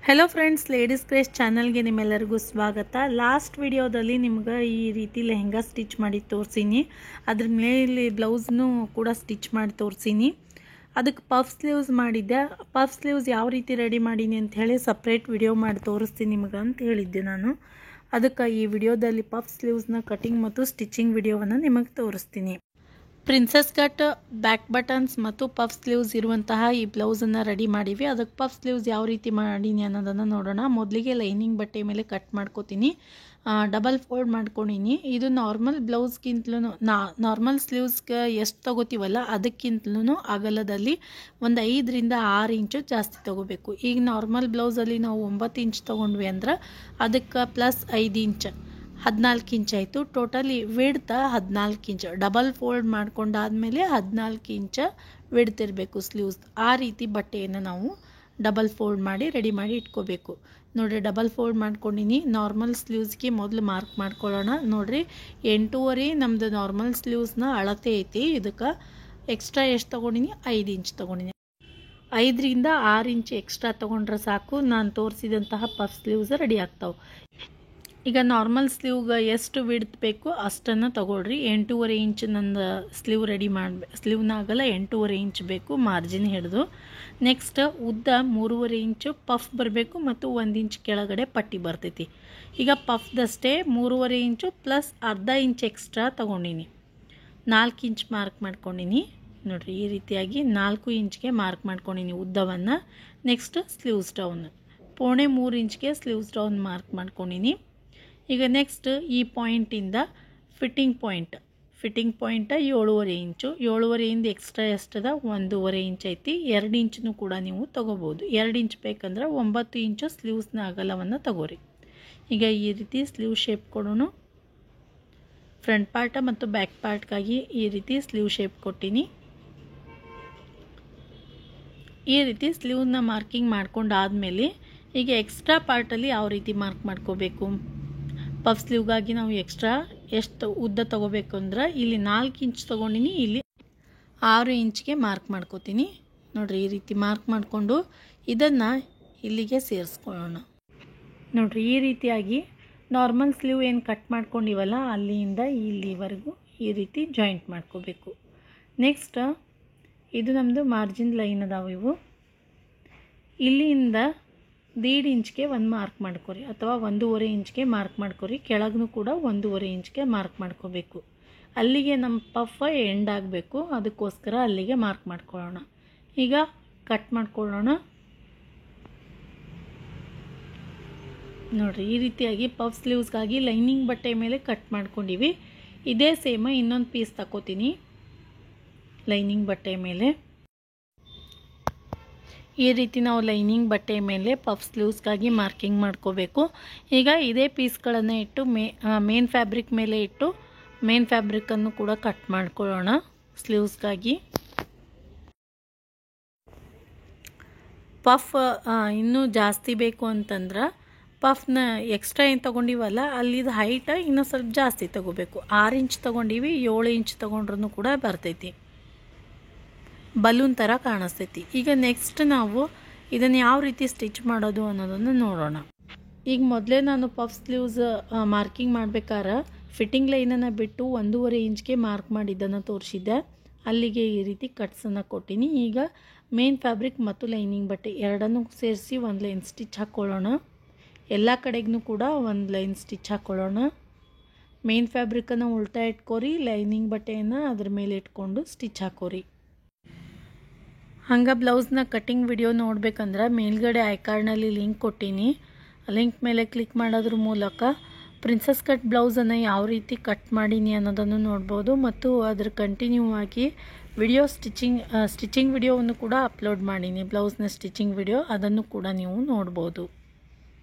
Hello friends, ladies craze ಚಾನಲ್ಗೆ ನಿಮ್ಮೆಲ್ಲರಿಗೂ ಸ್ವಾಗತ. ಲಾಸ್ಟ್ ವಿಡಿಯೋದಲ್ಲಿ ನಿಮ್ಗೆ ಈ ರೀತಿ ಲೆಹೆಂಗಾ ಸ್ಟಿಚ್ ಮಾಡಿ ತೋರಿಸೀನಿ. ಅದ್ರ ಮೇಲೆ ಬ್ಲೌಸ್ನು ಕೂಡ ಸ್ಟಿಚ್ ಮಾಡಿ ತೋರಿಸೀನಿ. ಅದಕ್ಕೆ ಪಫ್ ಸ್ಲೀವ್ಸ್ ಮಾಡಿದ್ದೆ. ಪಫ್ ಸ್ಲೀವ್ಸ್ ಯಾವ ರೀತಿ ರೆಡಿ ಮಾಡೀನಿ ಅಂತ ಹೇಳಿ ಸಪ್ರೇಟ್ ವಿಡಿಯೋ ಮಾಡಿ ತೋರಿಸ್ತೀನಿ ನಿಮ್ಗೆ ಅಂತ ಹೇಳಿದ್ದೆ ನಾನು. ಅದಕ್ಕೆ ಈ ವಿಡಿಯೋದಲ್ಲಿ ಪಫ್ ಸ್ಲೀವ್ಸ್ನ ಕಟಿಂಗ್ ಮತ್ತು ಸ್ಟಿಚಿಂಗ್ ವಿಡಿಯೋವನ್ನು ನಿಮಗೆ ತೋರಿಸ್ತೀನಿ. ಪ್ರಿನ್ಸೆಸ್ ಕಟ್, ಬ್ಯಾಕ್ ಬಟನ್ಸ್ ಮತ್ತು ಪಫ್ ಸ್ಲೀವ್ಸ್ ಇರುವಂತಹ ಈ ಬ್ಲೌಸನ್ನು ರೆಡಿ ಮಾಡಿವಿ. ಅದಕ್ಕೆ ಪಫ್ ಸ್ಲೀವ್ಸ್ ಯಾವ ರೀತಿ ಮಾಡೀನಿ ಅನ್ನೋದನ್ನು ನೋಡೋಣ. ಮೊದಲಿಗೆ ಲೈನಿಂಗ್ ಬಟ್ಟೆ ಮೇಲೆ ಕಟ್ ಮಾಡ್ಕೋತೀನಿ. ಡಬಲ್ ಫೋಲ್ಡ್ ಮಾಡ್ಕೊಂಡಿನಿ. ಇದು ನಾರ್ಮಲ್ ಬ್ಲೌಸ್ಗಿಂತಲೂ ನಾರ್ಮಲ್ ಸ್ಲೀವ್ಸ್ಗೆ ಎಷ್ಟು ತೊಗೋತೀವಲ್ಲ ಅದಕ್ಕಿಂತಲೂ ಅಗಲದಲ್ಲಿ ಒಂದು 5ರಿಂದ 6 ಇಂಚು ಜಾಸ್ತಿ ತೊಗೋಬೇಕು. ಈಗ ನಾರ್ಮಲ್ ಬ್ಲೌಸಲ್ಲಿ ನಾವು 9 ಇಂಚ್ ತೊಗೊಂಡ್ವಿ ಅಂದ್ರೆ ಅದಕ್ಕೆ ಪ್ಲಸ್ 5 ಇಂಚ್ 14 ಇಂಚ್ ಆಯಿತು. Totally width 14 inch. Double fold ಮಾಡ್ಕೊಂಡಾದಮೇಲೆ 14 ಇಂಚ್ ವಿಡ್ತ್ ಇರಬೇಕು ಸ್ಲೀವ್ಸ್. ಆ ರೀತಿ ಬಟ್ಟೆಯನ್ನು ನಾವು ಡಬಲ್ ಫೋಲ್ಡ್ ಮಾಡಿ ರೆಡಿ ಮಾಡಿ ಇಟ್ಕೋಬೇಕು. ನೋಡಿರಿ, ಡಬಲ್ ಫೋಲ್ಡ್ ಮಾಡ್ಕೊಂಡಿನಿ. ನಾರ್ಮಲ್ ಸ್ಲೀವ್ಸ್ಗೆ ಮೊದಲು ಮಾರ್ಕ್ ಮಾಡ್ಕೊಳ್ಳೋಣ. ನೋಡಿರಿ, 8.5 ನಮ್ಮದು ನಾರ್ಮಲ್ ಸ್ಲೀವ್ಸ್ನ ಅಳತೆ ಐತಿ. ಇದಕ್ಕೆ ಎಕ್ಸ್ಟ್ರಾ ಎಷ್ಟು ತೊಗೊಂಡಿನಿ? 5 ಇಂಚ್ ತೊಗೊಂಡಿನಿ. 5ರಿಂದ 6 ಇಂಚ್ ಎಕ್ಸ್ಟ್ರಾ ತೊಗೊಂಡ್ರೆ ಸಾಕು. ನಾನು ತೋರಿಸಿದಂತಹ ಪಫ್ ಸ್ಲೀವ್ಸ್ ರೆಡಿ ಆಗ್ತಾವೆ. ಈಗ ನಾರ್ಮಲ್ ಸ್ಲೀವ್ಗೆ ಎಷ್ಟು ವಿಡ್ತ್ ಬೇಕು ಅಷ್ಟನ್ನು ತೊಗೊಳ್ರಿ. 8.5 ಇಂಚ್ ನಂದು ಸ್ಲೀವ್ ರೆಡಿ ಸ್ಲೀವ್ನಾಗಲ್ಲ 8.5 ಇಂಚ್ ಬೇಕು ಮಾರ್ಜಿನ್ ಹಿಡಿದು. ನೆಕ್ಸ್ಟ್ ಉದ್ದ 3.5 ಇಂಚು ಪಫ್ ಬರಬೇಕು ಮತ್ತು 1 ಇಂಚ್ ಕೆಳಗಡೆ ಪಟ್ಟಿ ಬರ್ತೈತಿ. ಈಗ ಪಫ್ದಷ್ಟೇ 3.5 ಇಂಚು ಪ್ಲಸ್ ಅರ್ಧ ಇಂಚ್ ಎಕ್ಸ್ಟ್ರಾ ತೊಗೊಂಡಿನಿ. 4 ಇಂಚ್ ಮಾರ್ಕ್ ಮಾಡ್ಕೊಂಡಿನಿ. ನೋಡಿರಿ, ಈ ರೀತಿಯಾಗಿ 4 ಇಂಚ್ಗೆ ಮಾರ್ಕ್ ಮಾಡ್ಕೊಂಡಿನಿ ಉದ್ದವನ್ನು. ನೆಕ್ಸ್ಟ್ ಸ್ಲೀವ್ಸ್ ಡೌನ್ 0.3 ಇಂಚ್ಗೆ ಸ್ಲೀವ್ಸ್ ಡೌನ್ ಮಾರ್ಕ್ ಮಾಡ್ಕೊಂಡಿನಿ. ಈಗ ನೆಕ್ಸ್ಟ್ ಈ ಪಾಯಿಂಟಿಂದ ಫಿಟ್ಟಿಂಗ್ ಪಾಯಿಂಟ್ 7.5 ಇಂಚು. 7.5ಇಂದ ಎಕ್ಸ್ಟ್ರಾ ಎಷ್ಟದ? 1.5 ಇಂಚ್ ಐತಿ. 2 ಇಂಚನ್ನು ಕೂಡ ನೀವು ತೊಗೋಬೋದು. 2 ಇಂಚ್ ಬೇಕಂದ್ರೆ 9 ಇಂಚು ಸ್ಲೀವ್ಸ್ನ ಅಗಲವನ್ನು ತಗೋರಿ. ಈಗ ಈ ರೀತಿ ಸ್ಲೀವ್ ಶೇಪ್ ಕೊಡೋಣ. ಫ್ರಂಟ್ ಪಾರ್ಟ್ ಮತ್ತು ಬ್ಯಾಕ್ ಪಾರ್ಟ್ಗಾಗಿ ಈ ರೀತಿ ಸ್ಲೀವ್ ಶೇಪ್ ಕೊಟ್ಟಿನಿ. ಈ ರೀತಿ ಸ್ಲೀವ್ನ ಮಾರ್ಕಿಂಗ್ ಮಾಡ್ಕೊಂಡಾದಮೇಲೆ ಈಗ ಎಕ್ಸ್ಟ್ರಾ ಪಾರ್ಟಲ್ಲಿ ಯಾವ ರೀತಿ ಮಾರ್ಕ್ ಮಾಡ್ಕೋಬೇಕು? ಪಫ್ ಸ್ಲೀವ್ಗಾಗಿ ನಾವು ಎಕ್ಸ್ಟ್ರಾ ಎಷ್ಟು ಉದ್ದ ತೊಗೋಬೇಕು ಅಂದ್ರೆ ಇಲ್ಲಿ 4 ಇಂಚ್ ತೊಗೊಂಡಿನಿ. ಇಲ್ಲಿ 6 ಇಂಚ್ಗೆ ಮಾರ್ಕ್ ಮಾಡ್ಕೋತೀನಿ. ನೋಡಿರಿ, ಈ ರೀತಿ ಮಾರ್ಕ್ ಮಾಡಿಕೊಂಡು ಇದನ್ನು ಇಲ್ಲಿಗೆ ಸೇರಿಸ್ಕೊಳ್ಳೋಣ. ನೋಡಿರಿ, ಈ ರೀತಿಯಾಗಿ ನಾರ್ಮಲ್ ಸ್ಲೀವ್ ಏನು ಕಟ್ ಮಾಡ್ಕೊಂಡಿವಲ್ಲ ಅಲ್ಲಿಂದ ಇಲ್ಲಿವರೆಗೂ ಈ ರೀತಿ ಜಾಯಿಂಟ್ ಮಾಡ್ಕೋಬೇಕು. ನೆಕ್ಸ್ಟ್ ಇದು ನಮ್ಮದು ಮಾರ್ಜಿನ್ ಲೈನ್ ಅದಾವೆ. ಇವು ಇಲ್ಲಿಂದ 1.5 ಇಂಚ್ಗೆ ಒಂದು ಮಾರ್ಕ್ ಮಾಡ್ಕೊರಿ ಅಥವಾ 1.5 ಇಂಚ್ಗೆ ಮಾರ್ಕ್ ಮಾಡ್ಕೊರಿ. ಕೆಳಗೂ ಕೂಡ 1.5 ಇಂಚ್ಗೆ ಮಾರ್ಕ್ ಮಾಡ್ಕೋಬೇಕು. ಅಲ್ಲಿಗೆ ನಮ್ಮ ಪಫ್ ಎಂಡ್ ಆಗಬೇಕು. ಅದಕ್ಕೋಸ್ಕರ ಅಲ್ಲಿಗೆ ಮಾರ್ಕ್ ಮಾಡ್ಕೊಳ್ಳೋಣ. ಈಗ ಕಟ್ ಮಾಡ್ಕೊಳ್ಳೋಣ. ನೋಡಿರಿ, ಈ ರೀತಿಯಾಗಿ ಪಫ್ ಸ್ಲೀವ್ಸ್ಗಾಗಿ ಲೈನಿಂಗ್ ಬಟ್ಟೆ ಮೇಲೆ ಕಟ್ ಮಾಡ್ಕೊಂಡಿವಿ. ಇದೇ ಸೇಮ್ ಇನ್ನೊಂದು ಪೀಸ್ ತಗೋತೀನಿ ಲೈನಿಂಗ್ ಬಟ್ಟೆ ಮೇಲೆ. ಈ ರೀತಿ ನಾವು ಲೈನಿಂಗ್ ಬಟ್ಟೆ ಮೇಲೆ ಪಫ್ ಸ್ಲೀವ್ಸ್ಗಾಗಿ ಮಾರ್ಕಿಂಗ್ ಮಾಡ್ಕೋಬೇಕು. ಈಗ ಇದೇ ಪೀಸ್ಗಳನ್ನು ಇಟ್ಟು ಮೇನ್ ಫ್ಯಾಬ್ರಿಕ್ ಮೇಲೆ ಇಟ್ಟು ಮೇನ್ ಫ್ಯಾಬ್ರಿಕನ್ನು ಕೂಡ ಕಟ್ ಮಾಡ್ಕೊಳ್ಳೋಣ ಸ್ಲೀವ್ಸ್ಗಾಗಿ. ಪಫ್ ಇನ್ನೂ ಜಾಸ್ತಿ ಬೇಕು ಅಂತಂದ್ರೆ ಪಫ್ನ ಎಕ್ಸ್ಟ್ರಾ ಏನು ತೊಗೊಂಡಿವಲ್ಲ ಅಲ್ಲಿದು ಹೈಟ್ ಇನ್ನೂ ಸ್ವಲ್ಪ ಜಾಸ್ತಿ ತೊಗೋಬೇಕು. 6 ಇಂಚ್ ತೊಗೊಂಡಿವಿ, 7 ಇಂಚ್ ತೊಗೊಂಡ್ರೂ ಕೂಡ ಬರ್ತೈತಿ. ಬಲೂನ್ ಥರ ಕಾಣಿಸ್ತೈತಿ. ಈಗ ನೆಕ್ಸ್ಟ್ ನಾವು ಇದನ್ನು ಯಾವ ರೀತಿ ಸ್ಟಿಚ್ ಮಾಡೋದು ಅನ್ನೋದನ್ನು ನೋಡೋಣ. ಈಗ ಮೊದಲೇ ನಾನು ಪಫ್ ಸ್ಲೀವ್ಸ್ ಮಾರ್ಕಿಂಗ್ ಮಾಡ್ಬೇಕಾದ್ರೆ ಫಿಟ್ಟಿಂಗ್ ಲೈನನ್ನು ಬಿಟ್ಟು 1.5 ಇಂಚ್ಗೆ ಮಾರ್ಕ್ ಮಾಡಿದ್ದನ್ನು ತೋರಿಸಿದ್ದೆ. ಅಲ್ಲಿಗೆ ಈ ರೀತಿ ಕಟ್ಸನ್ನು ಕೊಟ್ಟಿನಿ. ಈಗ ಮೇನ್ ಫ್ಯಾಬ್ರಿಕ್ ಮತ್ತು ಲೈನಿಂಗ್ ಬಟ್ಟೆ ಎರಡನ್ನೂ ಸೇರಿಸಿ ಒಂದು ಲೈನ್ ಸ್ಟಿಚ್ ಹಾಕ್ಕೊಳ್ಳೋಣ. ಎಲ್ಲ ಕಡೆಗೂ ಕೂಡ ಒಂದು ಲೈನ್ ಸ್ಟಿಚ್ ಹಾಕ್ಕೊಳ್ಳೋಣ. ಮೇನ್ ಫ್ಯಾಬ್ರಿಕನ್ನು ಉಲ್ಟಾ ಇಟ್ಕೋರಿ, ಲೈನಿಂಗ್ ಬಟ್ಟೆಯನ್ನು ಅದ್ರ ಮೇಲೆ ಇಟ್ಕೊಂಡು ಸ್ಟಿಚ್ ಹಾಕೋರಿ. ಹಂಗೆ ಬ್ಲೌಸ್ನ ಕಟಿಂಗ್ ವಿಡಿಯೋ ನೋಡ್ಬೇಕಂದ್ರೆ ಮೇಲ್ಗಡೆ ಐಕಾರ್ಡ್ನಲ್ಲಿ ಲಿಂಕ್ ಕೊಟ್ಟೀನಿ. ಲಿಂಕ್ ಮೇಲೆ ಕ್ಲಿಕ್ ಮಾಡೋದ್ರ ಮೂಲಕ ಪ್ರಿನ್ಸೆಸ್ ಕಟ್ ಬ್ಲೌಸನ್ನು ಯಾವ ರೀತಿ ಕಟ್ ಮಾಡೀನಿ ಅನ್ನೋದನ್ನು ನೋಡ್ಬೋದು. ಮತ್ತು ಅದ್ರ ಕಂಟಿನ್ಯೂ ಆಗಿ ವಿಡಿಯೋ ಸ್ಟಿಚಿಂಗ್ ವಿಡಿಯೋವನ್ನು ಕೂಡ ಅಪ್ಲೋಡ್ ಮಾಡೀನಿ. ಬ್ಲೌಸ್ನ ಸ್ಟಿಚಿಂಗ್ ವಿಡಿಯೋ ಅದನ್ನು ಕೂಡ ನೀವು ನೋಡ್ಬೋದು.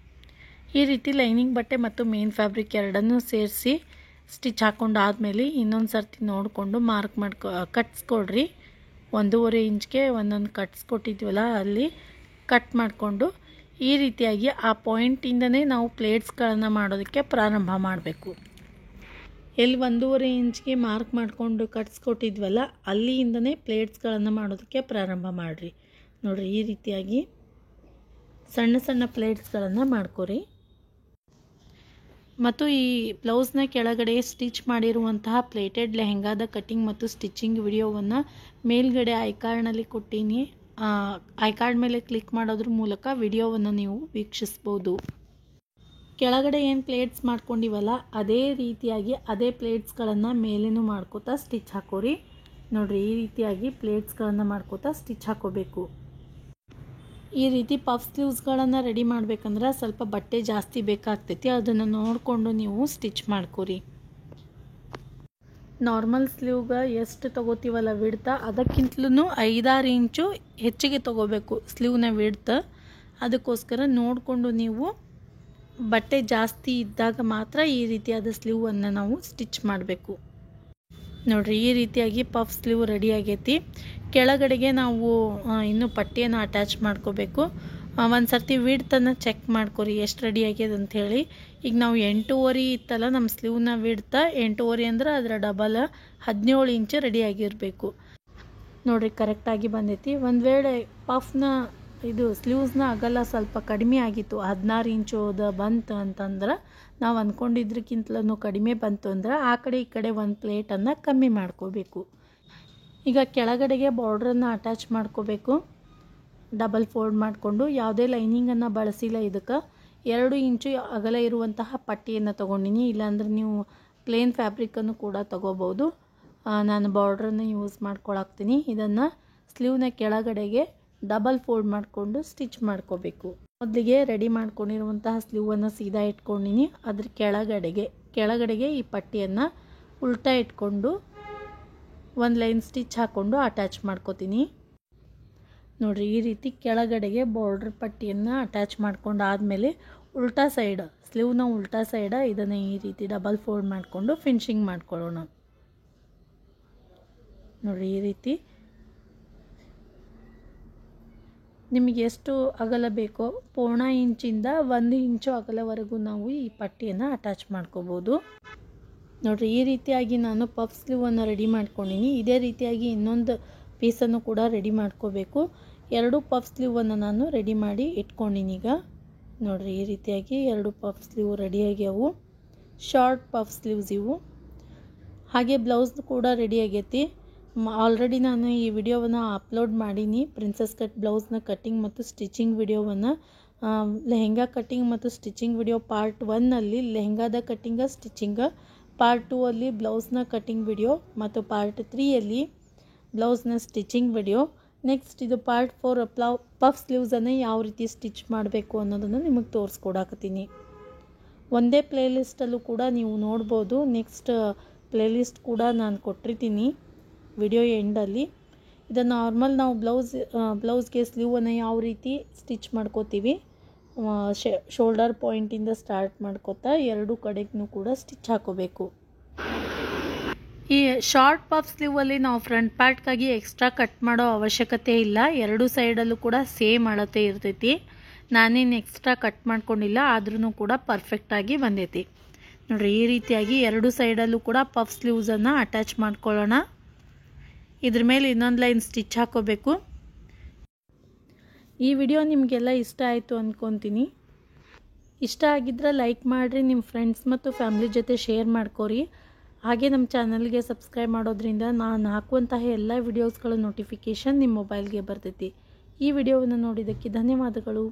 ಈ ರೀತಿ ಲೈನಿಂಗ್ ಬಟ್ಟೆ ಮತ್ತು ಮೇನ್ ಫ್ಯಾಬ್ರಿಕ್ ಎರಡನ್ನೂ ಸೇರಿಸಿ ಸ್ಟಿಚ್ ಹಾಕ್ಕೊಂಡಾದ್ಮೇಲೆ ಇನ್ನೊಂದು ಸರ್ತಿ ನೋಡಿಕೊಂಡು ಮಾರ್ಕ್ ಕಟ್ಸ್ಕೊಡ್ರಿ. 1.5 ಇಂಚ್ಗೆ ಒಂದೊಂದು ಕಟ್ಸ್ಕೊಟ್ಟಿದ್ವಲ್ಲ ಅಲ್ಲಿ ಕಟ್ ಮಾಡಿಕೊಂಡು ಈ ರೀತಿಯಾಗಿ ಆ ಪಾಯಿಂಟಿಂದನೇ ನಾವು ಪ್ಲೇಟ್ಸ್ಗಳನ್ನು ಮಾಡೋದಕ್ಕೆ ಪ್ರಾರಂಭ ಮಾಡಬೇಕು. ಎಲ್ಲಿ 1.5 ಇಂಚ್ಗೆ ಮಾರ್ಕ್ ಮಾಡಿಕೊಂಡು ಕಟ್ಸ್ಕೊಟ್ಟಿದ್ವಲ್ಲ ಅಲ್ಲಿಂದನೇ ಪ್ಲೇಟ್ಸ್ಗಳನ್ನು ಮಾಡೋದಕ್ಕೆ ಪ್ರಾರಂಭ ಮಾಡಿರಿ. ನೋಡಿರಿ, ಈ ರೀತಿಯಾಗಿ ಸಣ್ಣ ಸಣ್ಣ ಪ್ಲೇಟ್ಸ್ಗಳನ್ನು ಮಾಡ್ಕೊರಿ. ಮತ್ತು ಈ ಬ್ಲೌಸ್ನ ಕೆಳಗಡೆ ಸ್ಟಿಚ್ ಮಾಡಿರುವಂತಹ ಪ್ಲೇಟೆಡ್ ಲೆಹೆಂಗಾದ ಕಟಿಂಗ್ ಮತ್ತು ಸ್ಟಿಚಿಂಗ್ ವಿಡಿಯೋವನ್ನು ಮೇಲ್ಗಡೆ ಐಕಾರ್ಡ್ನಲ್ಲಿ ಕೊಟ್ಟೀನಿ. ಐಕಾರ್ಡ್ ಮೇಲೆ ಕ್ಲಿಕ್ ಮಾಡೋದ್ರ ಮೂಲಕ ವಿಡಿಯೋವನ್ನು ನೀವು ವೀಕ್ಷಿಸ್ಬೋದು. ಕೆಳಗಡೆ ಏನು ಪ್ಲೇಟ್ಸ್ ಮಾಡ್ಕೊಂಡಿವಲ್ಲ ಅದೇ ರೀತಿಯಾಗಿ ಅದೇ ಪ್ಲೇಟ್ಸ್ಗಳನ್ನು ಮೇಲೇನು ಮಾಡ್ಕೋತಾ ಸ್ಟಿಚ್ ಹಾಕೋರಿ. ನೋಡಿರಿ, ಈ ರೀತಿಯಾಗಿ ಪ್ಲೇಟ್ಸ್ಗಳನ್ನು ಮಾಡ್ಕೋತಾ ಸ್ಟಿಚ್ ಹಾಕೋಬೇಕು. ಈ ರೀತಿ ಪಫ್ ಸ್ಲೀವ್ಸ್ಗಳನ್ನು ರೆಡಿ ಮಾಡಬೇಕಂದ್ರೆ ಸ್ವಲ್ಪ ಬಟ್ಟೆ ಜಾಸ್ತಿ ಬೇಕಾಗ್ತೈತಿ. ಅದನ್ನು ನೋಡಿಕೊಂಡು ನೀವು ಸ್ಟಿಚ್ ಮಾಡ್ಕೊರಿ. ನಾರ್ಮಲ್ ಸ್ಲೀವ್ಗೆ ಎಷ್ಟು ತೊಗೋತೀವಲ್ಲ ವಿಡ್ತ, ಅದಕ್ಕಿಂತಲೂ 5-6 ಇಂಚು ಹೆಚ್ಚಿಗೆ ತೊಗೋಬೇಕು ಸ್ಲೀವ್ನ ವಿಡ್ತ. ಅದಕ್ಕೋಸ್ಕರ ನೋಡಿಕೊಂಡು ನೀವು ಬಟ್ಟೆ ಜಾಸ್ತಿ ಇದ್ದಾಗ ಮಾತ್ರ ಈ ರೀತಿಯಾದ ಸ್ಲೀವನ್ನು ನಾವು ಸ್ಟಿಚ್ ಮಾಡಬೇಕು. ನೋಡಿರಿ, ಈ ರೀತಿಯಾಗಿ ಪಫ್ ಸ್ಲೀವ್ ರೆಡಿ ಆಗೈತಿ. ಕೆಳಗಡೆಗೆ ನಾವು ಇನ್ನೂ ಪಟ್ಟಿಯನ್ನು ಅಟ್ಯಾಚ್ ಮಾಡ್ಕೋಬೇಕು. ಒಂದು ಸರ್ತಿ ವಿಡ್ತನ್ನು ಚೆಕ್ ಮಾಡ್ಕೊರಿ ಎಷ್ಟು ರೆಡಿ ಆಗ್ಯದ ಅಂಥೇಳಿ. ಈಗ ನಾವು 8.5 ಇತ್ತಲ್ಲ ನಮ್ಮ ಸ್ಲೀವ್ನ ವಿಡ್ತ, 8.5 ಅಂದ್ರೆ ಅದರ ಡಬಲ್ 17 ಇಂಚು ರೆಡಿ ಆಗಿರಬೇಕು. ನೋಡಿರಿ, ಕರೆಕ್ಟಾಗಿ ಬಂದೈತಿ. ಒಂದು ವೇಳೆ ಪಫ್ನ ಇದು ಸ್ಲೀವ್ಸ್ನ ಅಗಲ ಸ್ವಲ್ಪ ಕಡಿಮೆ ಆಗಿತ್ತು, 16 ಇಂಚುದ ಬಂತು ಅಂತಂದ್ರೆ, ನಾವು ಅಂದ್ಕೊಂಡಿದ್ರಕ್ಕಿಂತಲೂ ಕಡಿಮೆ ಬಂತು ಅಂದ್ರೆ ಆ ಕಡೆ ಈ ಕಡೆ ಒಂದು ಪ್ಲೇಟನ್ನು ಕಮ್ಮಿ ಮಾಡ್ಕೋಬೇಕು. ಈಗ ಕೆಳಗಡೆಗೆ ಬಾರ್ಡ್ರನ್ನು ಅಟ್ಯಾಚ್ ಮಾಡ್ಕೋಬೇಕು. ಡಬಲ್ ಫೋಲ್ಡ್ ಮಾಡಿಕೊಂಡು ಯಾವುದೇ ಲೈನಿಂಗನ್ನು ಬಳಸಿಲ್ಲ. ಇದಕ್ಕೆ 2 ಇಂಚು ಅಗಲ ಇರುವಂತಹ ಪಟ್ಟಿಯನ್ನು ತೊಗೊಂಡಿನಿ. ಇಲ್ಲಾಂದ್ರೆ ನೀವು ಪ್ಲೇನ್ ಫ್ಯಾಬ್ರಿಕನ್ನು ಕೂಡ ತೊಗೋಬೋದು. ನಾನು ಬಾರ್ಡ್ರನ್ನು ಯೂಸ್ ಮಾಡ್ಕೊಳಾಕ್ತೀನಿ. ಇದನ್ನು ಸ್ಲೀವ್ನ ಕೆಳಗಡೆಗೆ ಡಬಲ್ ಫೋಲ್ಡ್ ಮಾಡಿಕೊಂಡು ಸ್ಟಿಚ್ ಮಾಡ್ಕೋಬೇಕು. ಮೊದಲಿಗೆ ರೆಡಿ ಮಾಡ್ಕೊಂಡಿರುವಂತಹ ಸ್ಲೀವನ್ನು ಸೀದಾ ಇಟ್ಕೊಂಡಿನಿ. ಅದ್ರ ಕೆಳಗಡೆಗೆ ಈ ಪಟ್ಟಿಯನ್ನು ಉಲ್ಟಾ ಇಟ್ಕೊಂಡು ಒಂದು ಲೈನ್ ಸ್ಟಿಚ್ ಹಾಕ್ಕೊಂಡು ಅಟ್ಯಾಚ್ ಮಾಡ್ಕೋತೀನಿ. ನೋಡಿರಿ, ಈ ರೀತಿ ಕೆಳಗಡೆಗೆ ಬಾರ್ಡರ್ ಪಟ್ಟಿಯನ್ನು ಅಟ್ಯಾಚ್ ಮಾಡ್ಕೊಂಡು ಆದಮೇಲೆ ಉಲ್ಟಾ ಸೈಡ್, ಸ್ಲೀವ್ನ ಉಲ್ಟಾ ಸೈಡ ಇದನ್ನು ಈ ರೀತಿ ಡಬಲ್ ಫೋಲ್ಡ್ ಮಾಡಿಕೊಂಡು ಫಿನಿಶಿಂಗ್ ಮಾಡ್ಕೊಳ್ಳೋಣ. ನೋಡಿರಿ, ಈ ರೀತಿ ನಿಮಗೆ ಎಷ್ಟು ಅಗಲ ಬೇಕೋ 0.5 ಇಂಚಿಂದ 1 ಇಂಚು ಅಗಲವರೆಗೂ ನಾವು ಈ ಪಟ್ಟಿಯನ್ನು ಅಟ್ಯಾಚ್ ಮಾಡ್ಕೋಬೋದು. ನೋಡಿರಿ, ಈ ರೀತಿಯಾಗಿ ನಾನು ಪಫ್ ಸ್ಲೀವನ್ನು ರೆಡಿ ಮಾಡ್ಕೊಂಡಿನಿ. ಇದೇ ರೀತಿಯಾಗಿ ಇನ್ನೊಂದು ಪೀಸನ್ನು ಕೂಡ ರೆಡಿ ಮಾಡ್ಕೋಬೇಕು. 2 ಪಫ್ ಸ್ಲೀವನ್ನು ನಾನು ರೆಡಿ ಮಾಡಿ ಇಟ್ಕೊಂಡಿನಿ. ಈಗ ನೋಡಿರಿ, ಈ ರೀತಿಯಾಗಿ 2 ಪಫ್ ಸ್ಲೀವ್ ರೆಡಿ ಆಗ್ಯಾವು. ಶಾರ್ಟ್ ಪಫ್ ಸ್ಲೀವ್ಸ್ ಇವು. ಹಾಗೆ ಬ್ಲೌಸ್ ಕೂಡ ರೆಡಿ ಆಗೈತಿ. ಆಲ್ರೆಡಿ ನಾನು ಈ ವಿಡಿಯೋವನ್ನು ಅಪ್ಲೋಡ್ ಮಾಡೀನಿ. ಪ್ರಿನ್ಸಸ್ ಕಟ್ ಬ್ಲೌಸ್ನ ಕಟ್ಟಿಂಗ್ ಮತ್ತು ಸ್ಟಿಚಿಂಗ್ ವಿಡಿಯೋವನ್ನು. ಲೆಹೆಂಗಾ ಕಟ್ಟಿಂಗ್ ಮತ್ತು ಸ್ಟಿಚಿಂಗ್ ವಿಡಿಯೋ ಪಾರ್ಟ್ 1ನಲ್ಲಿ ಲೆಹೆಂಗಾದ ಕಟ್ಟಿಂಗ ಸ್ಟಿಚಿಂಗ, ಪಾರ್ಟ್ 2ಅಲ್ಲಿ ಬ್ಲೌಸ್ನ ಕಟ್ಟಿಂಗ್ ವಿಡಿಯೋ ಮತ್ತು ಪಾರ್ಟ್ 3ಯಲ್ಲಿ ಬ್ಲೌಸ್ನ ಸ್ಟಿಚಿಂಗ್ ವಿಡಿಯೋ. ನೆಕ್ಸ್ಟ್ ಇದು ಪಾರ್ಟ್ 4 ಪಫ್ ಸ್ಲೀವ್ಸನ್ನು ಯಾವ ರೀತಿ ಸ್ಟಿಚ್ ಮಾಡಬೇಕು ಅನ್ನೋದನ್ನು ನಿಮಗೆ ತೋರಿಸ್ಕೊಡಾಕತ್ತೀನಿ. ಒಂದೇ ಪ್ಲೇಲಿಸ್ಟಲ್ಲೂ ಕೂಡ ನೀವು ನೋಡ್ಬೋದು. ನೆಕ್ಸ್ಟ್ ಪ್ಲೇಲಿಸ್ಟ್ ಕೂಡ ನಾನು ಕೊಟ್ಟಿರ್ತೀನಿ ವಿಡಿಯೋ ಎಂಡಲ್ಲಿ. ಇದನ್ನು ನಾರ್ಮಲ್ ನಾವು ಬ್ಲೌಸ್ಗೆ ಸ್ಲೀವನ್ನು ಯಾವ ರೀತಿ ಸ್ಟಿಚ್ ಮಾಡ್ಕೋತೀವಿ, ಶೋಲ್ಡರ್ ಪಾಯಿಂಟಿಂದ ಸ್ಟಾರ್ಟ್ ಮಾಡ್ಕೋತಾ 2 ಕಡೆಗೂ ಕೂಡ ಸ್ಟಿಚ್ ಹಾಕೋಬೇಕು. ಈ ಶಾರ್ಟ್ ಪಫ್ ಸ್ಲೀವಲ್ಲಿ ನಾವು ಫ್ರಂಟ್ ಪಾರ್ಟ್ಗಾಗಿ ಎಕ್ಸ್ಟ್ರಾ ಕಟ್ ಮಾಡೋ ಅವಶ್ಯಕತೆ ಇಲ್ಲ. 2 ಸೈಡಲ್ಲೂ ಕೂಡ ಸೇಮ್ ಅಳತೆ ಇರ್ತೈತಿ. ನಾನೇನು ಎಕ್ಸ್ಟ್ರಾ ಕಟ್ ಮಾಡ್ಕೊಂಡಿಲ್ಲ, ಆದ್ರೂ ಕೂಡ ಪರ್ಫೆಕ್ಟಾಗಿ ಬಂದೈತಿ. ನೋಡಿರಿ, ಈ ರೀತಿಯಾಗಿ 2 ಸೈಡಲ್ಲೂ ಕೂಡ ಪಫ್ ಸ್ಲೀವ್ಸನ್ನು ಅಟ್ಯಾಚ್ ಮಾಡ್ಕೊಳ್ಳೋಣ. ಇದ್ರ ಮೇಲೆ ಇನ್ನೊಂದು ಲೈನ್ ಸ್ಟಿಚ್ ಹಾಕೋಬೇಕು. ಈ ವಿಡಿಯೋ ನಿಮಗೆಲ್ಲ ಇಷ್ಟ ಆಯಿತು ಅಂದ್ಕೊತೀನಿ. ಇಷ್ಟ ಆಗಿದ್ರೆ ಲೈಕ್ ಮಾಡಿರಿ, ನಿಮ್ಮ ಫ್ರೆಂಡ್ಸ್ ಮತ್ತು ಫ್ಯಾಮಿಲಿ ಜೊತೆ ಶೇರ್ ಮಾಡ್ಕೊರಿ. ಹಾಗೆ ನಮ್ಮ ಚಾನಲ್ಗೆ ಸಬ್ಸ್ಕ್ರೈಬ್ ಮಾಡೋದ್ರಿಂದ ನಾನು ಹಾಕುವಂತಹ ಎಲ್ಲ ವಿಡಿಯೋಸ್ಗಳ ನೋಟಿಫಿಕೇಷನ್ ನಿಮ್ಮ ಮೊಬೈಲ್ಗೆ ಬರ್ತೈತಿ. ಈ ವಿಡಿಯೋವನ್ನು ನೋಡಿದ್ದಕ್ಕೆ ಧನ್ಯವಾದಗಳು.